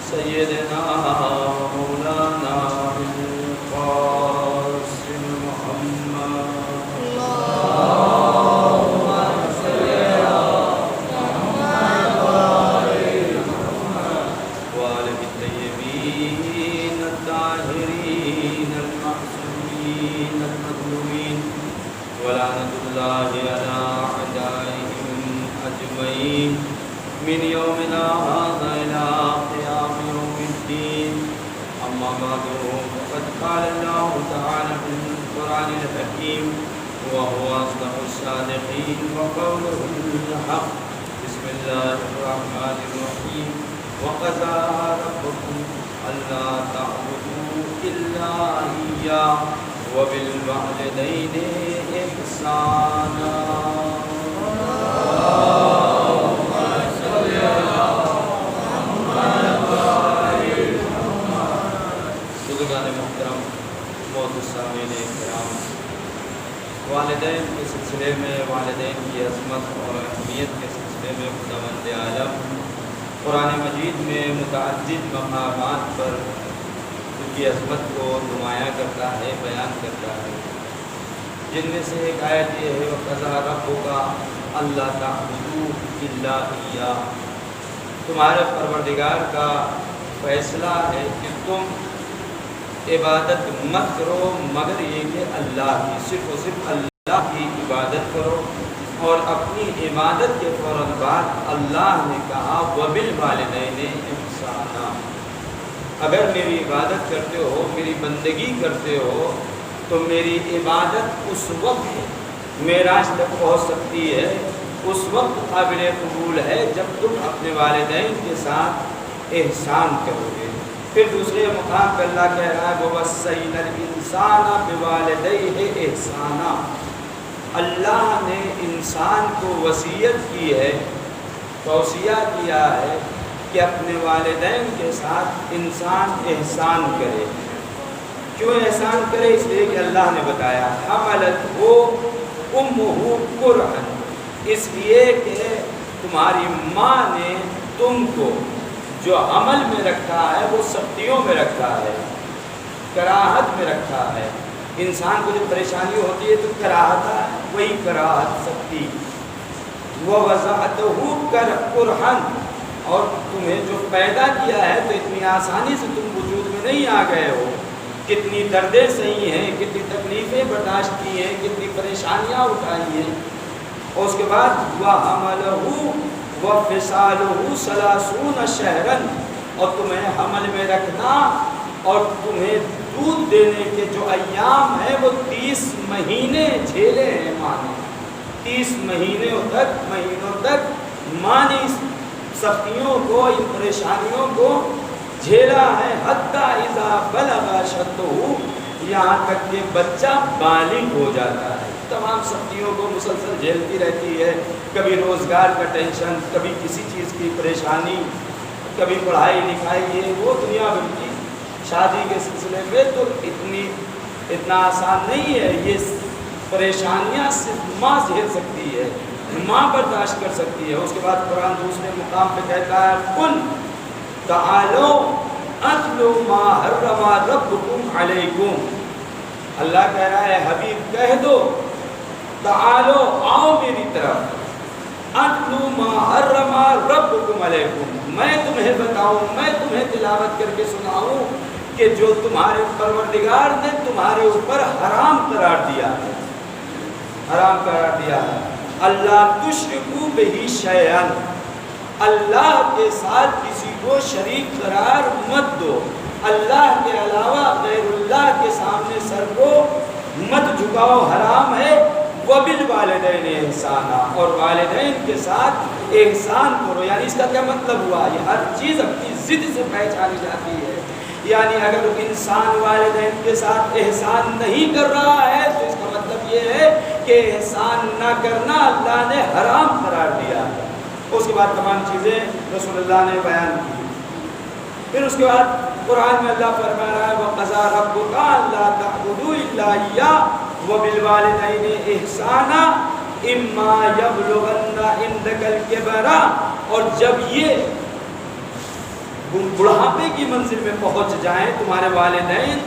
سيدنا مولانا القاسم محمد اللهم صل على محمد وآل الطيبين الطاهرين المعصومين المظلومين ولعنة الله على أعدائهم أجمعين من يومنا هذا إلى قيام يوم الدين. أما بعد فقد قال الله تعالى في القرآن الحكيم وهو أصدق الصادقين وقوله الحق. بسم الله الرحمن الرحيم. وقضى ربكم ألا تعبدوا إلا إياه وبالوالدين إحسانا. محترم سامعین کرام، والدین کے سلسلے میں، والدین کی عظمت اور اہمیت کے سلسلے میں خداوند عالم قرآن مجید میں متعدد مقامات پر ان کی عظمت کو نمایاں کرتا ہے، بیان کرتا ہے، جن میں سے ایک آیت یہ ہے وَقَضَىٰ رَبُّكَ أَلَّا تَعْبُدُوا إِلَّا إِيَّاهُ. تمہارے پروردگار کا فیصلہ ہے کہ تم عبادت مت کرو مگر یہ کہ اللہ کی، صرف و صرف اللہ کی عبادت کرو. اور اپنی عبادت کے فوراً بعد اللہ نے کہا وَبِالْوَالِدَيْنِ إِحْسَانًا. اگر میری عبادت کرتے ہو، میری بندگی کرتے ہو، تو میری عبادت اس وقت معراج تک پہنچ سکتی ہے، اس وقت قابل قبول ہے جب تم اپنے والدین کے ساتھ احسان کرو گے. پھر دوسرے مقام پہ اللہ کہہ رہا ہے وَوَصَّيْنَا الْإِنسَانَ بِوَالِدَيْهِ إِحْسَانًا. اللہ نے انسان کو وصیت کی ہے، توصیہ کیا ہے کہ اپنے والدین کے ساتھ انسان احسان کرے. کیوں احسان کرے؟ اس لیے کہ اللہ نے بتایا حملتہ امہ کرہا، اس لیے کہ تمہاری ماں نے تم کو جو عمل میں رکھا ہے وہ سختیوں میں رکھا ہے، کراہت میں رکھا ہے. انسان کو جو پریشانی ہوتی ہے تو کراہت ہے، وہی کراہت سختی. وَوَضَعَتَهُ كُرْحًا، اور تمہیں جو پیدا کیا ہے تو اتنی آسانی سے تم وجود میں نہیں آ گئے ہو. کتنی دردیں سہی ہیں، کتنی تکلیفیں برداشت کی ہیں، کتنی پریشانیاں اٹھائی ہیں. اور اس کے بعد وَحَمَلَهُ وَفِصَالُهُ 30 شَهْرًا، اور تمہیں حمل میں رکھنا اور تمہیں دودھ دینے کے جو ایام ہیں وہ 30 مہینے جھیلے ہیں ماں نے. 30 مہینوں تک ماں نے اس سختیوں کو، ان پریشانیوں کو جھیلا ہے. حَتَّى إِذَا بَلَغَ أَشُدَّهُ، یہاں تک کہ بچہ بالغ ہو جاتا ہے. تمام سختیوں کو مسلسل جھیلتی رہتی ہے، کبھی روزگار کا ٹینشن، کبھی کسی چیز کی پریشانی، کبھی پڑھائی لکھائی، یہ وہ دنیا بھر کی. شادی کے سلسلے میں تو اتنا آسان نہیں ہے. یہ پریشانیاں صرف ماں جھیل سکتی ہے، ماں برداشت کر سکتی ہے. اس کے بعد قرآن دوسرے مقام پہ کہتا ہے قُلْ تَعَالَوْا أَتْلُ مَا حَرَّمَ رَبُّكُمْ عَلَيْكُمْ. اللہ کہہ رہا ہے حبیب کہہ دو تعالو، آؤ میری طرف، أَتْلُ مَا حَرَّمَ رَبُّكُمْ عَلَيْكُمْ، میں تمہیں بتاؤں، میں تمہیں تلاوت کر کے سناؤں کہ جو تمہارے پروردگار نے تمہارے اوپر حرام قرار دیا ہے. حرام قرار دیا ہے. اللہ تشرکوا بہ شیئا، اللہ کے ساتھ کسی کو شریک قرار مت دو. اللہ کے علاوہ غیر اللہ کے سامنے سر کو مت جھکاؤ، حرام ہے. وَبِالْوَالِدَيْنِ إِحْسَانًا، اور والدین کے ساتھ احسان کرو. یعنی اس کا کیا مطلب ہوا؟ یہ ہر چیز اپنی ضد سے پہچانی جاتی ہے. یعنی اگر انسان والدین کے ساتھ احسان نہیں کر رہا ہے تو اس کا مطلب یہ ہے کہ احسان نہ کرنا اللہ نے حرام قرار دیا. اس کے بعد تمام چیزیں رسول اللہ نے بیان کی. پھر اس کے بعد قرآن میں اللہ فرما رہا ہے وَقَضَىٰ رَبُّكَ أَلَّا تَعْبُدُوا إِلَّا إِيَّاهُ وَبِالْوَالِدَيْنِ إِحْسَانًا إِمَّا يَبْلُغَنَّ عِندَكَ الْكِبَرَ، اور جب یہ بڑھاپے کی منزل میں پہنچ جائیں تمہارے والدین،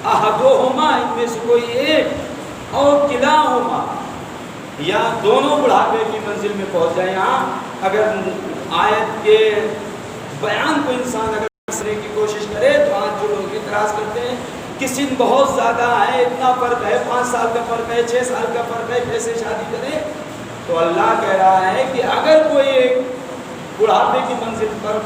احدہما ان میں سے کوئی ایک، اور کلاہما یا دونوں بڑھاپے کی منزل میں پہنچ جائیں۔ یہاں اگر آیت کے بیان کو انسان اگر سمجھنے کی کوشش کرے تو آج جو لوگ اعتراض کرتے ہیں کہ سن بہت زیادہ ہے، اتنا فرق ہے، 5 سال کا فرق ہے، 6 سال کا فرق ہے، کیسے شادی کرے؟ تو اللہ کہہ رہا ہے کہ اگر کوئی ایک بڑھاپے کی منزل پر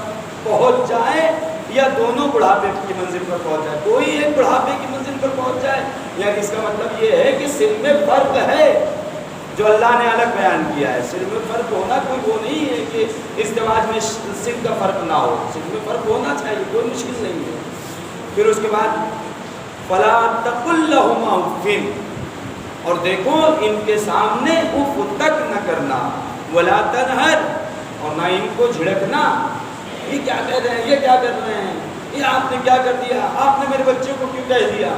پہنچ جائے یا دونوں بڑھاپے کی منزل پر پہنچ جائے، کوئی ایک بڑھاپے کی منزل پر پہنچ جائے، یعنی اس کا مطلب یہ ہے کہ سن میں فرق ہے جو اللہ نے الگ بیان کیا ہے۔ سن میں فرق ہونا کوئی وہ نہیں ہے کہ ازدواج میں سن کا فرق نہ ہو، سن میں فرق ہونا چاہیے، کوئی مشکل نہیں ہے۔ پھر اس کے بعد فلا تقل لهما اف، اور دیکھو ان کے سامنے اف تک نہ کرنا، ولا تنہر، اور نہ ان کو جھڑکنا۔ یہ کیا کہہ رہے ہیں، یہ کیا کر رہے ہیں، یہ آپ نے کیا کر دیا، آپ نے میرے بچے کو کیوں کہہ دیا؟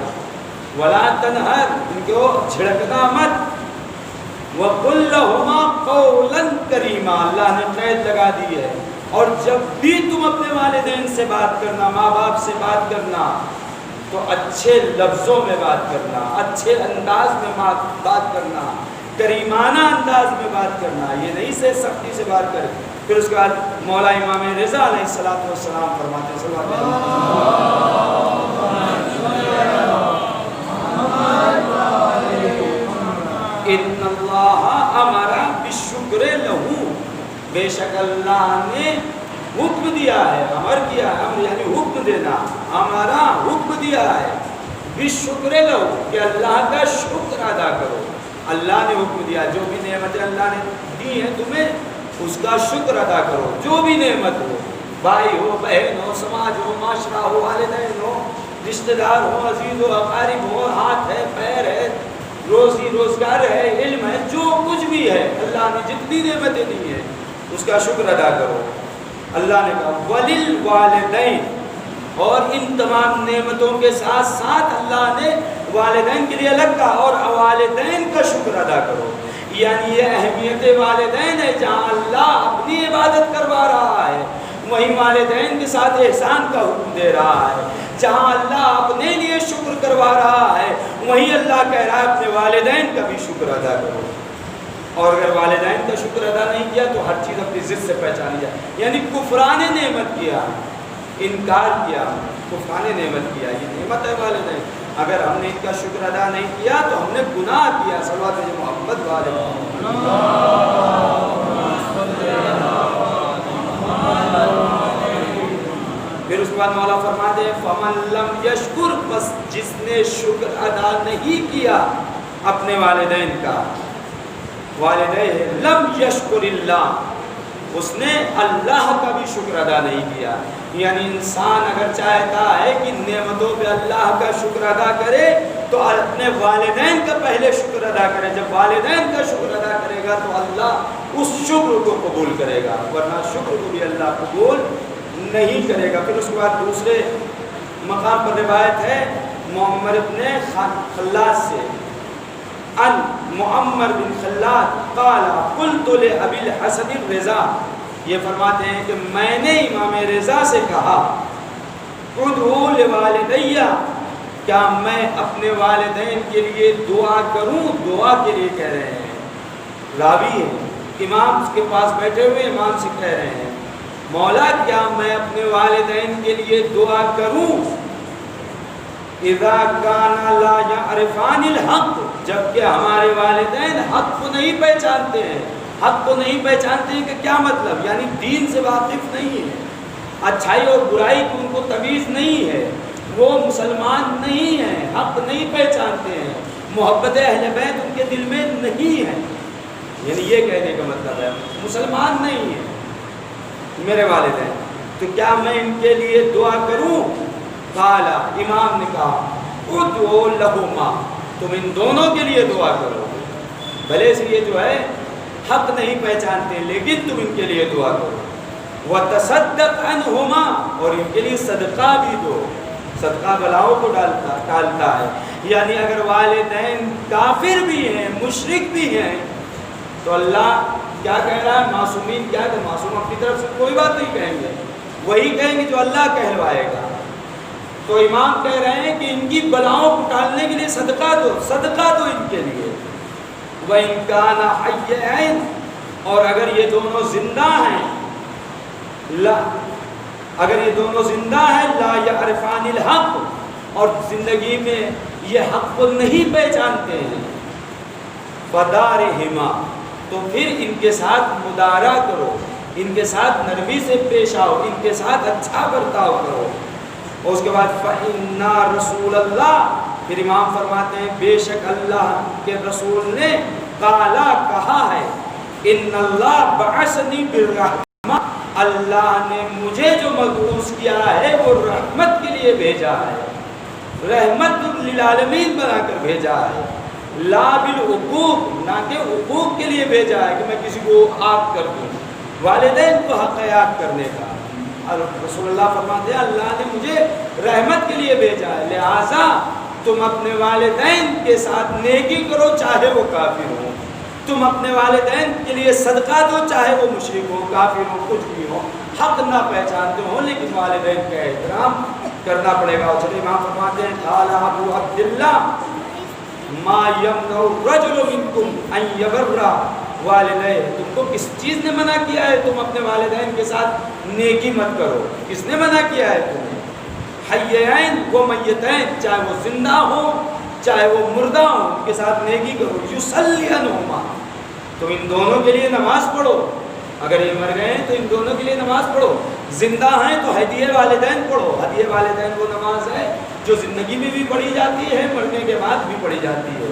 ولا تنہر، ان کو جھڑکنا مت۔ وَقُلْ لَهُمَا قَوْلًا كَرِيمًا، اللہ نے قید لگا دی ہے، اور جب بھی تم اپنے والدین سے بات کرنا، ماں باپ سے بات کرنا، تو اچھے لفظوں میں بات کرنا، اچھے انداز میں بات کرنا، کریمانہ انداز میں بات کرنا، یہ نہیں سے سختی سے بات کرے۔ پھر اس کے بعد مولا امام رضا علیہ السلام فرماتے ہیں، صلی اللہ علیہ ان اللہ امر بالشکر لہو، بے شک اللہ نے حکم دیا ہے، امر کیا ہے، امر یعنی حکم دینا، ہمارا حکم دیا ہے، بالشکر لہو کہ اللہ کا شکر ادا کرو۔ اللہ نے حکم دیا جو بھی نعمتیں اللہ نے دی ہیں تمہیں اس کا شکر ادا کرو، جو بھی نعمت ہو، بھائی ہو، بہن ہو، سماج ہو، معاشرہ ہو، والدین ہو، رشتہ دار ہو، عزیز ہو، اقارب ہو، ہاتھ ہے، پیر ہے، روزی روزگار ہے، علم ہے، جو کچھ بھی ہے اللہ نے جتنی نعمتیں دی ہیں اس کا شکر ادا کرو۔ اللہ نے کہا وَلِلْوَالِدَيْنِ، اور ان تمام نعمتوں کے ساتھ ساتھ اللہ نے والدین کے لیے الگ کہا، اور والدین کا شکر ادا کرو۔ یعنی یہ اہمیت والدین ہے، جہاں اللہ اپنی عبادت کروا رہا ہے وہیں والدین کے ساتھ احسان کا حکم دے رہا ہے، جہاں اللہ اپنے لیے شکر کروا رہا ہے وہیں اللہ کہہ رہا ہے اپنے والدین کا بھی شکر ادا کرو۔ اور اگر والدین کا شکر ادا نہیں کیا تو ہر چیز اپنی ضد سے پہچانی جائے، یعنی کفران نعمت کیا، انکار کیا، کفران نعمت کیا، یہ نعمت ہے والدین، اگر ہم نے ان کا شکر ادا نہیں کیا تو ہم نے گناہ کیا۔ صلوات محمد والے پھر اس کے بعد مولا فرماتے ہیں فَمَن لَمْ يَشْكُرْ، بس جس نے شکر ادا نہیں کیا اپنے والدین کا، والدین لم یشکر اللہ، اس نے اللہ کا بھی شکر ادا نہیں کیا۔ یعنی انسان اگر چاہتا ہے کہ نعمتوں پہ اللہ کا شکر ادا کرے تو اپنے والدین کا پہلے شکر ادا کرے، جب والدین کا شکر ادا کرے گا تو اللہ اس شکر کو قبول کرے گا، ورنہ شکر کو بھی اللہ قبول نہیں کرے گا۔ پھر اس کے بعد دوسرے مقام پر روایت ہے معمر بن خلاد سے، ان معمر بن خلاد قال قلت لأبی الحسن الرضا، یہ فرماتے ہیں کہ میں نے امام رضا سے کہا ادعو لوالدیہ، کیا میں اپنے والدین کے لیے دعا کروں؟ دعا کے لیے کہہ رہے ہیں، راوی ہے امام کے پاس بیٹھے ہوئے امام سے کہہ رہے ہیں مولا کیا میں اپنے والدین کے لیے دعا کروں؟ اذا کان لا یعرفان الحق، جبکہ ہمارے والدین حق کو نہیں پہچانتے ہیں۔ حق کو نہیں پہچانتے ہیں کہ کیا مطلب؟ یعنی دین سے واقف نہیں ہے، اچھائی اور برائی کی ان کو تمیز نہیں ہے، وہ مسلمان نہیں ہیں، حق نہیں پہچانتے ہیں، محبت اہل بیت ان کے دل میں نہیں ہے، یعنی یہ کہنے کا مطلب ہے مسلمان نہیں ہے میرے والدین، تو کیا میں ان کے لیے دعا کروں؟ قالا، امام نے کہا ادعو لہما، تم ان دونوں کے لیے دعا کرو، بھلے سے یہ جو ہے حق نہیں پہچانتے لیکن تم ان کے لیے دعا کرو۔ وتصدق عنہما، اور ان کے لیے صدقہ بھی دو، صدقہ بلاؤں کو ٹالتا ہے، یعنی اگر والدین کافر بھی ہیں، مشرک بھی ہیں تو اللہ کیا کہہ رہا ہے؟ معصومین کیا کہ معصوم اپنی طرف سے کوئی بات نہیں کہیں گے، وہی کہیں گے جو اللہ کہلوائے گا۔ تو امام کہہ رہے ہیں کہ ان کی بلاؤں کو ٹالنے کے لیے صدقہ دو ان کے لیے۔ وَإِن كَانَ حَيَّيْنِ، اور اگر یہ دونوں زندہ ہیں، اگر یہ دونوں زندہ ہیں، لا يعرفان الحق، اور زندگی میں یہ حق کو نہیں پہچانتے ہیں، فَدَارِهِمَا، تو پھر ان کے ساتھ مدارا کرو، ان کے ساتھ نرمی سے پیش آؤ، ان کے ساتھ اچھا برتاؤ کرو۔ اور اس کے بعد فَإِنَّا رَسُولَ اللَّهِ، پھر امام فرماتے ہیں بے شک اللہ کے رسول نے قالا کہا ہے، ان اللہ بعثنی بالرحمہ، اللہ نے مجھے جو مبعوث کیا ہے وہ رحمت کے لیے بھیجا ہے، رحمت للعالمین بنا کر بھیجا ہے، لا بالعقوق، نہ کہ حقوق کے لیے بھیجا ہے کہ میں کسی کو عاق کر دوں، والدین کو حقیات کرنے کا۔ رسول اللہ فرماتے ہیں اللہ نے مجھے رحمت کے لیے بھیجا ہے، لہٰذا تم اپنے والدین کے ساتھ نیکی کرو چاہے وہ کافر ہوں، تم اپنے والدین کے لیے صدقہ دو چاہے وہ مشرک ہو، کافر ہو، کچھ بھی ہو، حق نہ پہچانتے ہو، لیکن والدین کا احترام کرنا پڑے گا۔ چلے امام فرماتے ہیں قال ابو عبداللہ ما یمنع الرجل منکم ان یبر والدیہ، تم کو کس چیز نے منع کیا ہے تم اپنے والدین کے ساتھ نیکی مت کرو؟ کس نے منع کیا ہے تمہیں؟ حیین و میتین، چاہے وہ زندہ ہوں چاہے وہ مردہ ہوں، ان کے ساتھ نیکی کرو۔ یصلی عنہما، تم ان دونوں کے لیے نماز پڑھو، اگر یہ مر گئے ہیں تو ان دونوں کے لیے نماز پڑھو، زندہ ہیں تو ہدیہ والدین پڑھو۔ ہدیہ والدین وہ نماز ہے جو زندگی میں بھی پڑھی جاتی ہے، مرنے کے بعد بھی پڑھی جاتی ہے،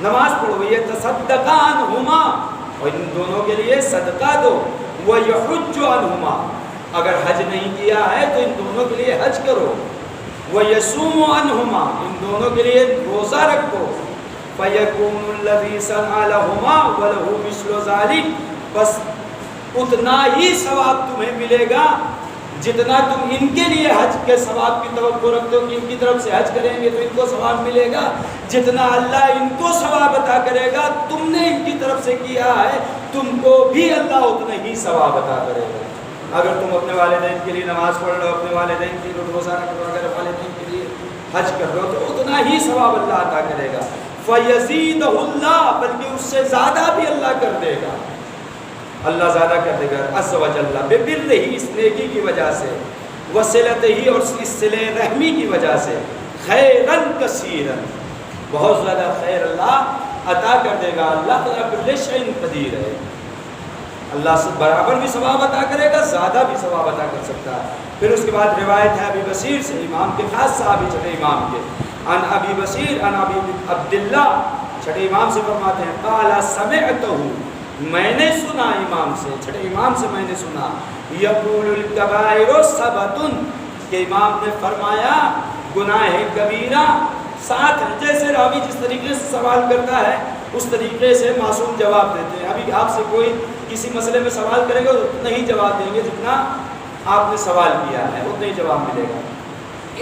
نماز پڑھو۔ یہ تصدق عنہما، اور ان دونوں کے لیے صدقہ دو۔ وَيَحُجُّ عنہما، اگر حج نہیں کیا ہے تو ان دونوں کے لیے حج کرو۔ وَيَصُومُ عنہما، ان دونوں کے لیے روزہ رکھو۔ فَيَكُونُ الَّذِي صَنَعَ لَهُمَا وَلَهُ مِثْلُ ذَلِكَ، بس اتنا ہی ثواب تمہیں ملے گا جتنا تم ان کے لیے حج کے ثواب کی توقع رکھتے ہو کہ ان کی طرف سے حج کریں گے تو ان کو ثواب ملے گا، جتنا اللہ ان کو ثواب عطا کرے گا تم نے ان کی طرف سے کیا ہے تم کو بھی اللہ اتنا ہی ثواب عطا کرے گا۔ اگر تم اپنے والدین کے لیے نماز پڑھ رہے ہو، اپنے والدین کے لیے روزہ رکھ رہے ہو، اگر والدین کے لیے حج کر رہے ہو تو اتنا ہی ثواب اللہ عطا کرے گا۔ فَيَزِيدُهُ اللَّهُ، بلکہ اس سے زیادہ بھی اللہ کر دے گا، اللہ زیادہ کر دے گا عز و جل بِبِرِّهِ، اس نیکی کی وجہ سے، وَصِلَتِهِ، اور اس صلہ رحمی کی وجہ سے، خیراً کثیراً، بہت زیادہ خیر اللہ عطا کر دے گا۔ اللہ تعالیٰ کل شیء قدیر ہے، اللہ سے برابر بھی ثواب عطا کرے گا، زیادہ بھی ثواب عطا کر سکتا ہے۔ پھر اس کے بعد روایت ہے ابی بصیر سے، امام کے خاص صحابی چھٹے امام کے، عن ابی بصیر عن ابی عبداللہ، چھٹے امام سے فرماتے ہیں قال سمعتہ، میں نے سنا امام سے، چھٹے امام سے میں نے سنا، یقول الکبائر سبۃ، کہ امام نے فرمایا گناہ کبیرہ ساتھ ہیں۔ جیسے راوی جس طریقے سے سوال کرتا ہے اس طریقے سے معصوم جواب دیتے ہیں۔ ابھی آپ سے کوئی کسی مسئلے میں سوال کرے گا تو اتنا ہی جواب دیں گے جتنا آپ نے سوال کیا ہے، اتنا ہی جواب ملے گا۔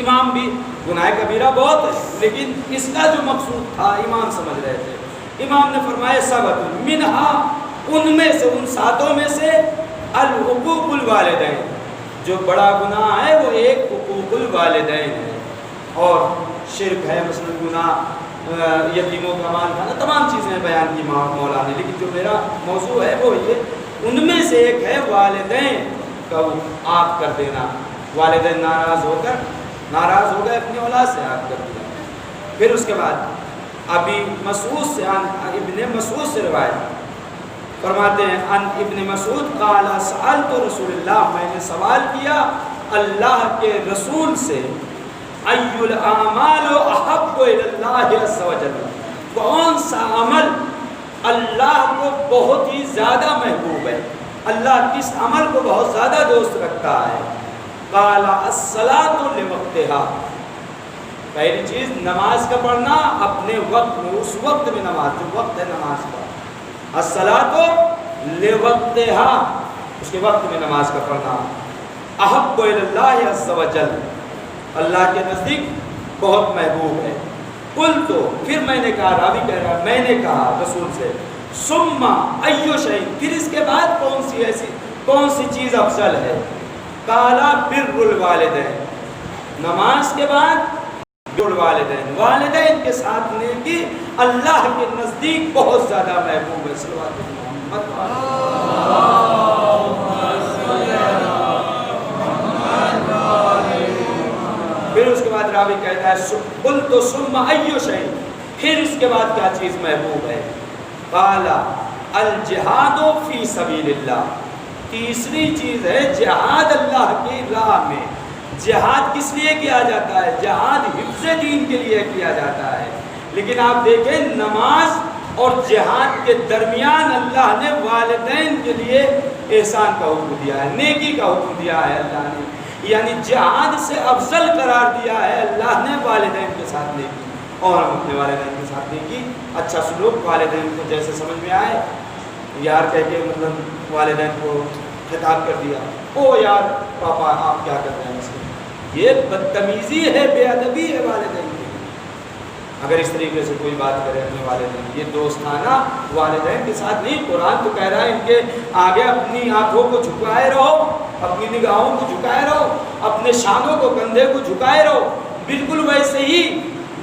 امام بھی گناہ کبیرہ بہت ہے لیکن اس کا جو مقصود تھا امام سمجھ رہے تھے۔ امام نے فرمایا سبۃ منہا، ان میں سے، ان ساتوں میں سے، الحقوق الوالدین، جو بڑا گناہ ہے وہ ایک حقوق الوالدین ہے، اور شرک ہے، مثلا گناہ یتیموں کا مال کھانا، تمام چیزیں بیان کی مولا نے، لیکن جو میرا موضوع ہے وہ یہ، ان میں سے ایک ہے والدین کا عاق کر دینا، والدین ناراض ہو گئے اپنی اولاد سے عاق کر دیا۔ پھر اس کے بعد ابی مسعود سے، ابن مسعود سے روایت فرماتے ہیں ان ابن مسعود قال سألت رسول اللہ، میں نے سوال کیا اللہ کے رسول سے، ای الاعمال احب الی اللہ عز و جل، کون سا عمل اللہ کو بہت ہی زیادہ محبوب ہے، اللہ کس عمل کو بہت زیادہ دوست رکھتا ہے؟ قال الصلاۃ لوقتها، پہلی چیز نماز کا پڑھنا اپنے وقت میں، اس وقت میں نماز، جو وقت ہے نماز کا، الصلاۃ لوقتها، اس کے وقت میں نماز کا پڑھنا، احب الی اللہ عز و جل، اللہ کے نزدیک بہت محبوب ہے۔ قلت، پھر میں نے کہا، راوی کہہ رہا میں نے کہا رسول سے، ثم ای شیء، پھر اس کے بعد کون سی چیز افضل ہے؟ قالا بر الوالدین، نماز کے بعد بر الوالدین، والدین کے ساتھ نیکی اللہ کے نزدیک بہت زیادہ محبوب ہے۔ صلوات محمد۔ پھر اس کے بعد راوی کہتا ہے قلت ثم ای شیء، پھر اس کے بعد کیا چیز محبوب ہے؟ قال الجہاد فی سبیل اللہ، تیسری چیز ہے جہاد اللہ کی راہ میں۔ جہاد کس لیے کیا جاتا ہے؟ جہاد حفظ دین کے لیے کیا جاتا ہے، لیکن آپ دیکھیں نماز اور جہاد کے درمیان اللہ نے والدین کے لیے احسان کا حکم دیا ہے، نیکی کا حکم دیا ہے اللہ نے، یعنی جہاد سے افضل قرار دیا ہے اللہ نے والدین کے ساتھ نیکی، اور ہم اپنے والدین کے ساتھ نیکی، اچھا سلوک، والدین کو جیسے سمجھ میں آئے یار کہہ کے مطلب والدین کو خطاب کر دیا، او یار پاپا آپ کیا کرتے ہیں اس میں، یہ بدتمیزی ہے، بے ادبی ہے والدین کی۔ اگر اس طریقے سے کوئی بات کرے اپنے والدین، یہ دوستانہ والدین کے ساتھ نہیں۔ قرآن تو کہہ رہا ہے ان کے آگے اپنی آنکھوں کو جھکائے رہو، اپنی نگاہوں کو جھکائے رہو، اپنے شانوں کو کندھے کو جھکائے رہو، بالکل ویسے ہی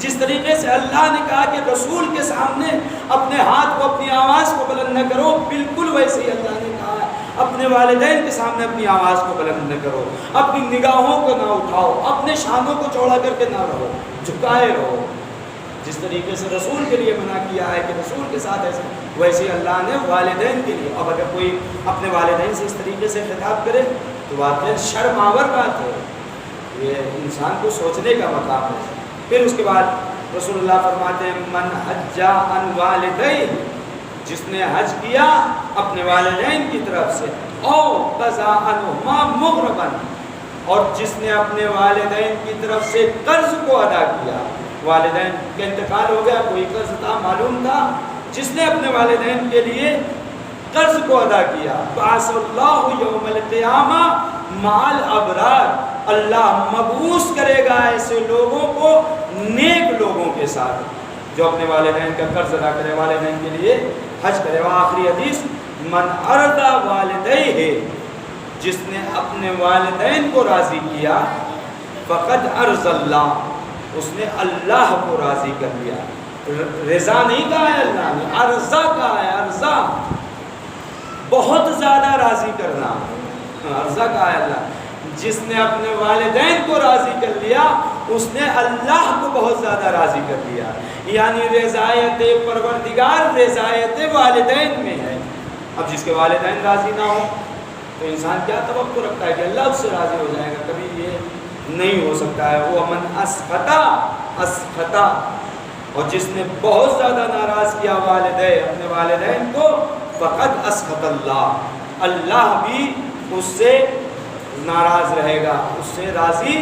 جس طریقے سے اللہ نے کہا کہ رسول کے سامنے اپنے ہاتھ کو اپنی آواز کو بلند نہ کرو، بالکل ویسے ہی اللہ نے کہا ہے اپنے والدین کے سامنے اپنی آواز کو بلند نہ کرو، اپنی نگاہوں کو نہ اٹھاؤ، اپنے شانوں کو چوڑا کر کے نہ رہو، جھکائے رہو۔ جس طریقے سے رسول کے لیے منع کیا ہے کہ رسول کے ساتھ ایسے، ویسے ہی اللہ نے والدین کے لیے۔ اب اگر کوئی اپنے والدین سے اس طریقے سے خطاب کرے تو واقعی شرم آور بات ہے، یہ انسان کو سوچنے کا مقام ہے۔ پھر اس کے بعد رسول اللہ فرماتے ہیں من حج عن والدیہ، جس نے حج کیا اپنے والدین کی طرف سے، او قضا عنہما مغربا، اور جس نے اپنے والدین کی طرف سے قرض کو ادا کیا، والدین کا انتقال ہو گیا، کوئی قرض تھا معلوم تھا، جس نے اپنے والدین کے لیے قرض کو ادا کیا، بعث اللہ یوم القیامہ مع الابرار، اللہ مبعوث کرے گا ایسے لوگوں کو نیک لوگوں کے ساتھ جو اپنے والدین کا قرض ادا کرے، والدین کے لیے حج کرے۔ آخری حدیث من ارضى والدیہ، جس نے اپنے والدین کو راضی کیا، فقد ارضى اللہ، اس نے اللہ کو راضی کر لیا۔ رضا نہیں کہا ہے اللہ نے، ارضا کہا ہے، ارضا بہت زیادہ راضی کرنا، ارضا کہا ہے اللہ۔ جس نے اپنے والدین کو راضی کر لیا اس نے اللہ کو بہت زیادہ راضی کر لیا، یعنی رضایت پروردگار رضایت والدین میں ہے۔ اب جس کے والدین راضی نہ ہو تو انسان کیا توقع رکھتا ہے کہ اللہ اس سے راضی ہو جائے گا؟ کبھی یہ نہیں ہو سکتا ہے۔ وہ من اسخطا، اور جس نے بہت زیادہ ناراض کیا اپنے والدین کو، فقد اسخط اللہ، اللہ بھی اس سے ناراض رہے گا، اس سے راضی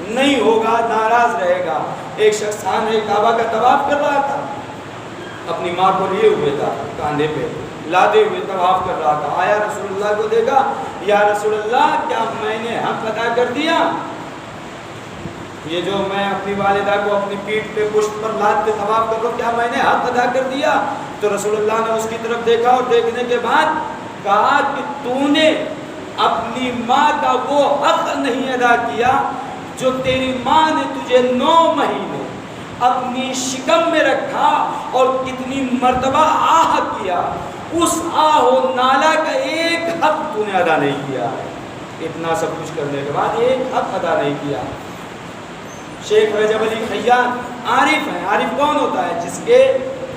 نہیں ہوگا، ناراض رہے گا۔ ایک شخص خانہ کعبہ کا طواف کر رہا تھا، اپنی ماں کو لیے ہوئے تھا کاندھے پہ، لادے ہوئے طواف کر رہا تھا، آیا رسول اللہ کو دیکھا، یا رسول اللہ کیا میں نے حق ادا کر دیا؟ یہ جو میں اپنی والدہ کو اپنی پیٹھ پہ پشت پر لاد کے طواف کر رہا ہوں، کیا میں نے حق ادا کر دیا؟ تو رسول اللہ نے اس کی طرف دیکھا اور دیکھنے کے بعد کہا کہ تو نے اپنی ماں کا وہ حق نہیں ادا کیا جو تیری ماں نے تجھے 9 مہینے اپنی شکم میں رکھا اور کتنی مرتبہ آہ کیا، اس آہ و نالہ کا ایک حق تو نے ادا نہیں کیا۔ اتنا سب کچھ کرنے کے بعد ایک حق ادا نہیں کیا۔ شیخ رجب علی خیام عارف ہیں۔ عارف کون ہوتا ہے؟ جس کے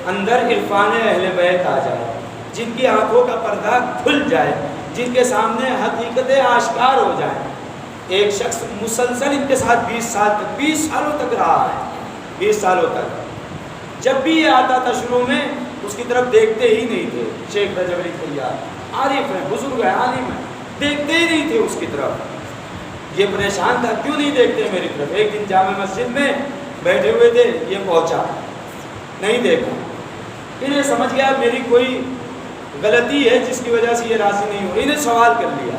اندر عرفان اہل بیت آ جائے، جن کی آنکھوں کا پردہ کھل جائے، جن کے سامنے حقیقتیں آشکار ہو جائیں۔ ایک شخص مسلسل ان کے ساتھ 20 سالوں تک رہا ہے، 20 سالوں تک۔ جب بھی یہ آتا تھا شروع میں اس کی طرف دیکھتے ہی نہیں تھے۔ شیخ رجب علی خیام عارف ہیں، بزرگ ہیں، عالم ہیں، دیکھتے ہی نہیں تھے اس کی طرف۔ یہ پریشان تھا، کیوں نہیں دیکھتے میری طرف؟ ایک دن جامع مسجد میں بیٹھے ہوئے تھے، یہ پہنچا، نہیں دیکھا، پھر یہ سمجھ گیا میری کوئی غلطی ہے جس کی وجہ سے یہ راضی نہیں ہو رہی۔ انہیں سوال کر لیا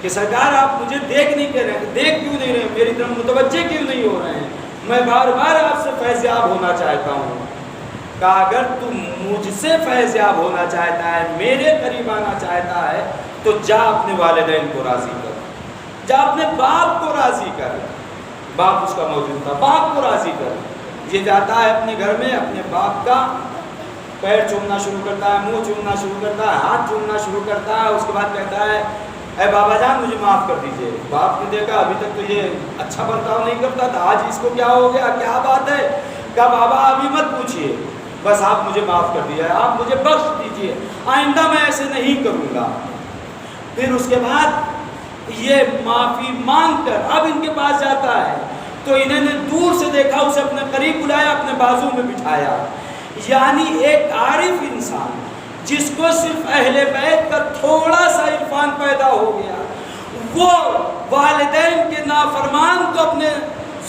کہ سرکار آپ مجھے دیکھ نہیں کر رہے، دیکھ کیوں نہیں رہے، میری طرف متوجہ کیوں نہیں ہو رہے ہیں؟ میں بار بار آپ سے فیض یاب ہونا چاہتا ہوں۔ کہا اگر تم مجھ سے فیض یاب ہونا چاہتا ہے، میرے قریب آنا چاہتا ہے، تو جا اپنے والدین کو راضی کر۔ جا اپنے باپ کو راضی کر، باپ اس کا موجود تھا، باپ کو راضی کر۔ یہ جاتا ہے اپنے گھر میں، اپنے باپ کا پیر چومنا شروع کرتا ہے، منہ چومنا شروع کرتا ہے، ہاتھ چومنا شروع کرتا ہے، اس کے بعد کہتا ہے اے بابا جان مجھے معاف کر دیجئے۔ باپ نے دیکھا ابھی تک تو یہ اچھا برتاؤ نہیں کرتا تھا، آج اس کو کیا ہو گیا، کیا بات ہے؟ کہا بابا ابھی مت پوچھئے، بس آپ مجھے معاف کر دیجئے، آپ مجھے بخش دیجئے، آئندہ میں ایسے نہیں کروں گا۔ پھر اس کے بعد یہ معافی مانگ کر اب ان کے پاس جاتا ہے تو انہوں نے دور سے دیکھا، اسے اپنے قریب بلایا، اپنے بازو میں بٹھایا۔ یعنی ایک عارف انسان جس کو صرف اہل بیت کا تھوڑا سا عرفان پیدا ہو گیا، وہ والدین کے نافرمان کو اپنے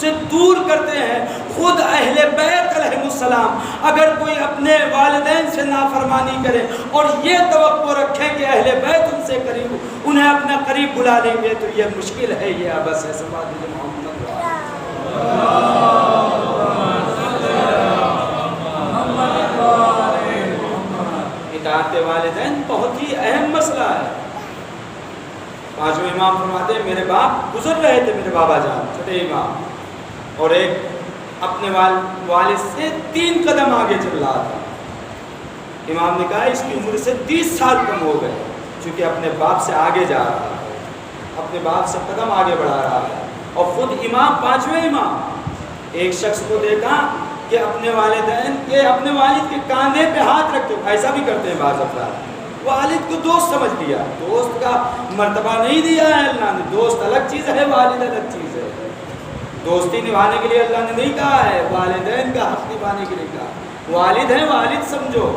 سے دور کرتے ہیں۔ خود اہل بیت علیہ السلام اگر کوئی اپنے والدین سے نافرمانی کرے اور یہ توقع رکھیں کہ اہل بیت ان سے قریب، انہیں اپنے قریب بلا لیں گے، تو یہ مشکل ہے، یہ عبث ہے۔ سبحان محمد اطاعت والدین بہت ہی اہم مسئلہ ہے۔ پانچویں امام فرماتے ہیں میرے باپ گزر رہے تھے، میرے بابا جان چھٹے امام، اور ایک اپنے والد سے 3 قدم آگے چل رہا تھا۔ امام نے کہا اس کی عمر سے 30 سال کم ہو گئے، چونکہ اپنے باپ سے آگے جا رہا ہے، اپنے باپ سے قدم آگے بڑھا رہا ہے۔ اور خود امام، پانچویں امام، ایک شخص کو دیکھا کہ اپنے والدین کے، اپنے والد کے کاندھے پہ ہاتھ رکھتے، ایسا بھی کرتے ہیں بعض افراد، والد کو دوست سمجھ لیا، دوست کا مرتبہ نہیں دیا ہے اللہ نے، دوست الگ چیز ہے، والد الگ چیز ہے۔ دوستی نبھانے کے لیے اللہ نے نہیں کہا ہے، والدین کا حق نبھانے کے لیے کہا، والد ہیں والد سمجھو۔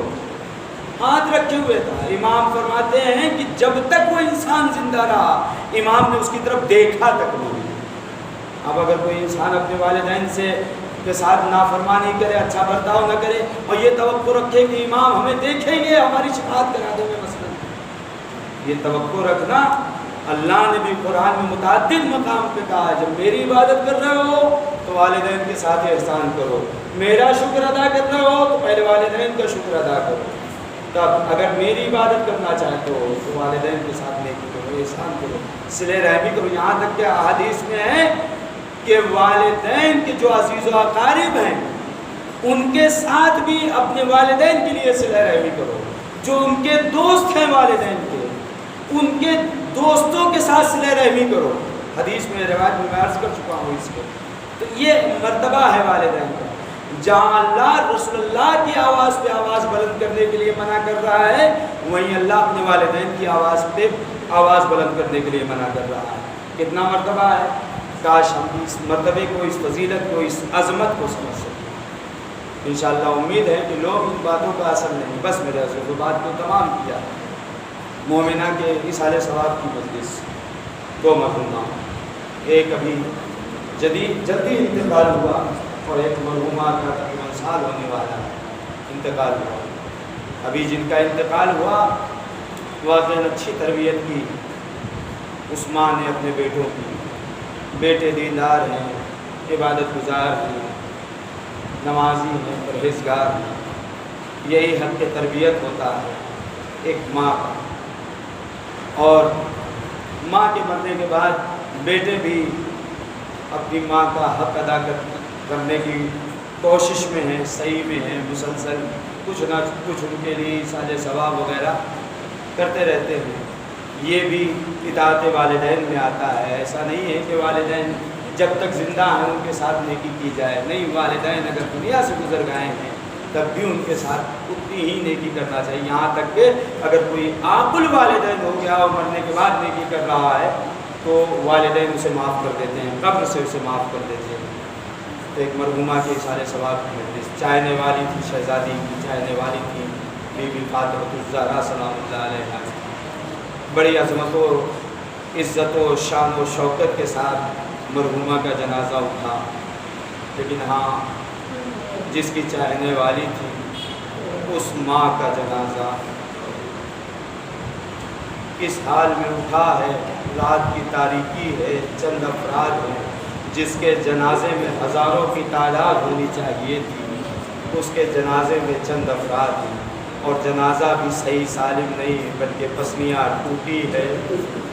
ہاتھ رکھے ہوئے تھا۔ امام فرماتے ہیں کہ جب تک وہ انسان زندہ رہا، امام نے اس کی طرف دیکھا تک نہیں۔ اب اگر کوئی انسان اپنے والدین سے کے ساتھ نافرمانی کرے، اچھا برتاؤ نہ کرے، اور یہ توقع رکھے کہ امام ہمیں دیکھیں گے، ہماری شفاعت کرا دیں گے، مثلا یہ توقع رکھنا، اللہ نے بھی قرآن میں متعدد مقام پہ کہا جب میری عبادت کر رہے ہو تو والدین کے ساتھ احسان کرو، میرا شکر ادا کر رہے ہو تو پہلے والدین کا شکر ادا کرو، تب اگر میری عبادت کرنا چاہتے ہو تو والدین کے ساتھ نیکی کرو، احسان کرو، صلہ رحمی کرو۔ یہاں تک کہ احادیث میں ہے کہ والدین کے جو عزیز و اقارب ہیں ان کے ساتھ بھی اپنے والدین کے لیے صلہ رحمی کرو، جو ان کے دوست ہیں والدین کے، ان کے دوستوں کے ساتھ صلہ رحمی کرو۔ حدیث میں روایت میں عرض کر چکا ہوں اس کو، تو یہ مرتبہ ہے والدین کا۔ جہاں اللہ رسول اللہ کی آواز پہ آواز بلند کرنے کے لیے منع کر رہا ہے، وہیں اللہ اپنے والدین کی آواز پہ آواز بلند کرنے کے لیے منع کر رہا ہے۔ کتنا مرتبہ ہے، کاش ہم اس مرتبے کو، اس فضیلت کو، اس عظمت کو سمجھ سکیں۔ انشاءاللہ امید ہے کہ لوگ ان باتوں کا اثر نہیں، بس میرے حضور بات کو تمام کیا۔ مومنہ کے اصحال ثواب کی مجلس 2 مرحومہ، ایک ابھی جلدی انتقال ہوا اور ایک مرحومہ کا تقریباً سال ہونے والا انتقال ہوا۔ ابھی جن کا انتقال ہوا واقعاً اچھی تربیت کی اس ماں نے اپنے بیٹوں کی، بیٹے دیندار ہیں، عبادت گزار ہیں، نمازی ہیں، پرہیزگار ہیں، یہی حق تربیت ہوتا ہے ایک ماں کا۔ اور ماں کے مرنے کے بعد بیٹے بھی اپنی ماں کا حق ادا کرنے کی کوشش میں ہیں، صحیح میں ہیں، مسلسل کچھ نہ کچھ ان کے لیے اصحال ثواب وغیرہ کرتے رہتے ہیں۔ یہ بھی اطاعت والدین میں آتا ہے۔ ایسا نہیں ہے کہ والدین جب تک زندہ ہیں ان کے ساتھ نیکی کی جائے، نہیں، والدین اگر دنیا سے گزر گئے ہیں تب بھی ان کے ساتھ اتنی ہی نیکی کرنا چاہیے، یہاں تک کہ اگر کوئی عاقل والدین ہو گیا اور مرنے کے بعد نیکی کر رہا ہے تو والدین اسے معاف کر دیتے ہیں، قبر سے اسے معاف کر دیتے ہیں۔ تو ایک مرحومہ کے اصحال ثواب کی مجلس، چاہنے والی تھی شہزادی کی، چاہنے والی تھی بی بی فاطمہ الزہرا سلام اللہ علیہا، بڑی عظمت و عزت و شان و شوکت کے ساتھ مرحومہ کا جنازہ اٹھا، لیکن ہاں جس کی چاہنے والی تھی اس ماں کا جنازہ اس حال میں اٹھا ہے، رات کی تاریکی ہے، چند افراد ہیں جس کے جنازے میں ہزاروں کی تعداد ہونی چاہیے تھی، اس کے جنازے میں چند افراد ہیں، اور جنازہ بھی صحیح سالم نہیں ہے بلکہ پسلیاں ٹوٹی ہے،